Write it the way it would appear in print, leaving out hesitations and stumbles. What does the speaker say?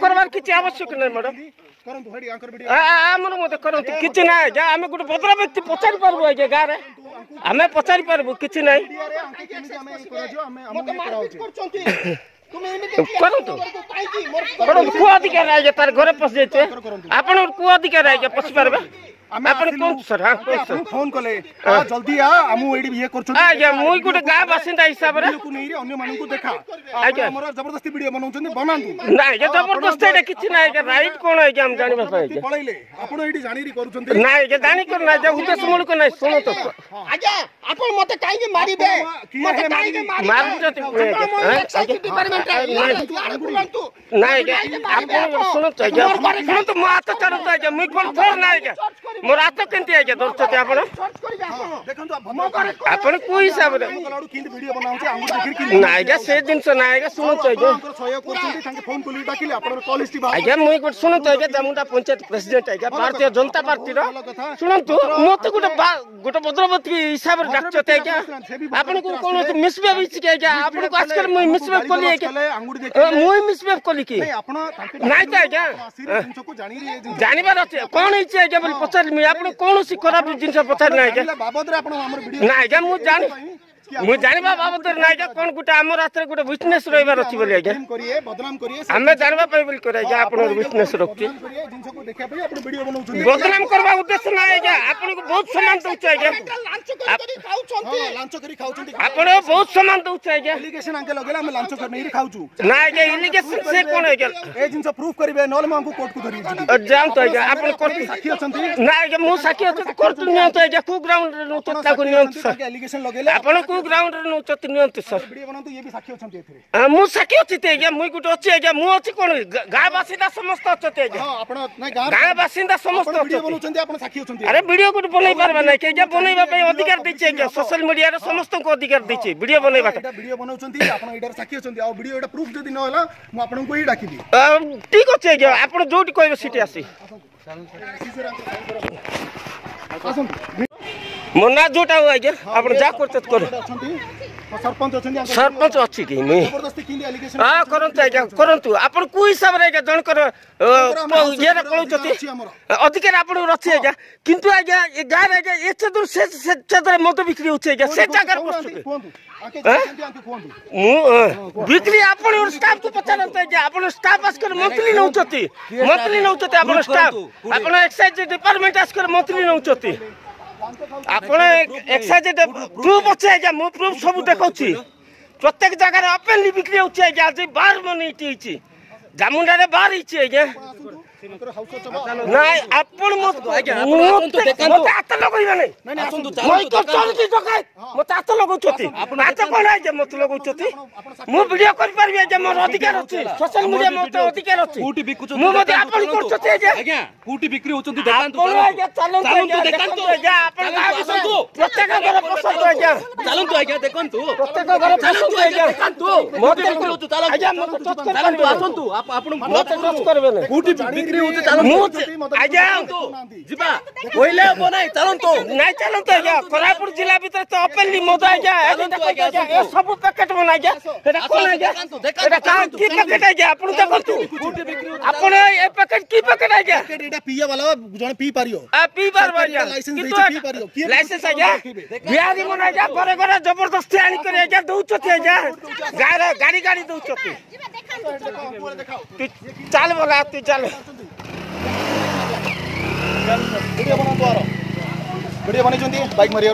करवार किसी आवश्यक नहीं मैडम आमर मत करते किसी ना आम गोटे भद्र व्यक्ति पचारि पार्बू आज्ञा गाँव में आम पचारि पार्बू किसी ना करतु कौ अधिकार आज्ञा तार घर पशि जाइए आप कौ अधिकार आज्ञा पशि पार्बे सर हाँ फोन कले जल्दी ये आज्ञा मुई गोटे गाँ बासिंदा हिसाब से देखा जबरदस्ती वीडियो बनाऊं ना जबरदस्ती किसी ना राइट कौन है हम जानवा पळैले आपण एठी जानिरी करूछन ना जानि कर ना उद्देश्य मूलक ना सुनो तो आज्ञा आपण मते काई के मारिबे मते काई के मारुचती डिपार्टमेंट ना आपण सुनो तो आज्ञा सुनो तो मो हाथ चढ़ो तो आज्ञा मुई कोन थोर ना आज्ञा मोर हाथ केंती आज्ञा धरछती आपण देखंतु आपण को हिसाब रे लाडू किंद वीडियो बनाउ छी आंगुर देखिर कि ना आज्ञा से जिंस ना आज्ञा सुनो तो आज्ञा सहयोग करछन ताके फोन कली डाकिले आपण कॉल हिस्ट्री बा आज्ञा मुई को सुनो तो आज्ञा दामुंडा पंचायत प्रेसिडेंट आज्ञा भारतीय जनता पार्टी रो सुनंतु मते गोटे भद्रवती हिसाब रे डाकछते आज्ञा आपण को कोन मिसबिहेव छी आज्ञा आपण को आजकल मुई मिसबिहेव कली आज्ञा मुई मिसबिहेव कली कि आपण नाइ त आज्ञा जिंस को जानिरी जानिबार अछि कोन हिची आज्ञा बोली पचार मी आपण कोन सी खराब जिंस पचार ना आज्ञा बाबद रे आपण हमर वीडियो ना आज्ञा मु जानि मुझे जानवा बाबद ना आज्ञा कौन गोटे आम रास्ते गोटे विटनेस रहिबार अछि बोली आज्ञा करिए बदनाम करिए हमें जानवा पाइ बोली करे आज्ञा आपण विटनेस रखछि जिंस को देखा पई आपण वीडियो बनाउछन बदनाम करबा उद्देश्य ना आज्ञा आपण को बहुत सम्मान दउछ आज्ञा लांच करी खाउछन आपण बहुत सम्मान दउछ आज्ञा एलिगेशन अंके लगेला हम लांच करने ही खाउछु ना आज्ञा एलिगेशन से कोन आज्ञा ए जिंस प्रूफ करिवे नोल मांगू कोर्ट को धरि जाम तो आज्ञा आपण कोर्ट साखी अछंती ना आज्ञा मु साखी अछि कोर्ट नियम तो आज्ञा को ग्राउंड रे नो तत्ता को नियम सर एलिगेशन लगेला आपण को ग्राउंड रे नो तत्ता नियम सर वीडियो बनाउ तो ये भी साखी अछंती एथरे मु साखी अछि ते आज्ञा मुई गुटे अछि आज्ञा मु अछि कोन गाँ बासिंदा समस्त अछि आज्ञा हां आपण नै गाँ बासिंदा समस्त वीडियो बनाउछन आपण साखी अछंती अरे वीडियो गुटे बनै पारबा नै के आज्ञा बनैबा पे अधिकार दैछि आज्ञा सोशल मीडिया रे समस्त को अधिकार दैछि वीडियो बनैबा एटा वीडियो बनाउछन आपण एटार साखी अछंती आ वीडियो एटा प्रूफ जदी न होला मु आपण को ही डाकिबी ठीक अछि आज्ञा आपण जोटी कहबे सिटी आसी मना जोटा हो आज्ञा आपण जा करते करो सरपंच अच्छी कि हाँ करंतु आज्ञा करंतु आपण को हिसाब रे आज्ञा जन कर ये कहउछती अधिकार आपण रछि आज्ञा किंतु आज्ञा ए गाँ रे आज्ञा एते दूर से मद बिक्री होछि आज्ञा से जगह बिक्री आपण स्टाफ को पचारंत आज्ञा आपण स्टाफ आस्कर मंथली नउछती आपण स्टाफ आपण एक्साइज डिपार्टमेंट आस्कर मंथली नउछती आपण एक्साइज प्रूफ अच्छे आज्ञा मु प्रूफ सब देखौछि प्रत्येक जगह ओपनली बिक्री होछि आज्ञा आज बार मनी इटी जामुंडा रे बार इछि आज्ञा নাই আপন মত মত আত লগাইবা নাই মই করছতি জগাই মত আত লগাউছতি আত কোন আই যে মত লগাউছতি মু ভিডিও করি পারবি যে মোর অধিকার আছে সোশ্যাল মিডিয়া মত অধিকার আছে কোটি বিকুছতি মু মতে আপন করছতি যে আজ্ঞা কোটি বিক্রি হউছতি দেখান্তু চালন্তু দেখান্তু আজ্ঞা আপন আসন্তু প্রত্যেক ঘর পছন্দ আজ্ঞা চালন্তু আজ্ঞা দেখন্তু প্রত্যেক ঘর পছন্দ আজ্ঞা দেখান্তু মত করছু চালন্তু আজ্ঞা মত টচ চালন্তু আসন্তু আপন মত টচ করবে না কোটি বিক্রি হউছে চালন্তু আজ্ঞা जिबा কইলে হবো নাই চালন্তু নাই চালন্তু আজ্ঞা কোরাপুর জেলা ভিতরে তো ওপেনলি মদ আজ্ঞা এ সব প্যাকেট বনা আজ্ঞা এটা কোন আজ্ঞা এটা কি প্যাকেট আজ্ঞা আপন দেখন্তু আপন এ প্যাকেট কি প্যাকেট আজ্ঞা এটা পিয়া वाला जण पी पारियो पी पारबा आज्ञा लाइसेंस पी पारियो लाइसेंस आज्ञा बिहारी मन आज्ञा घरे घरे जबरदस्ती आनी करे आज्ञा दउछथि आज्ञा गाड़ी गाड़ी दउछथि चल बोला तू चल वीडियो बना बाइक मारी बाइक मारी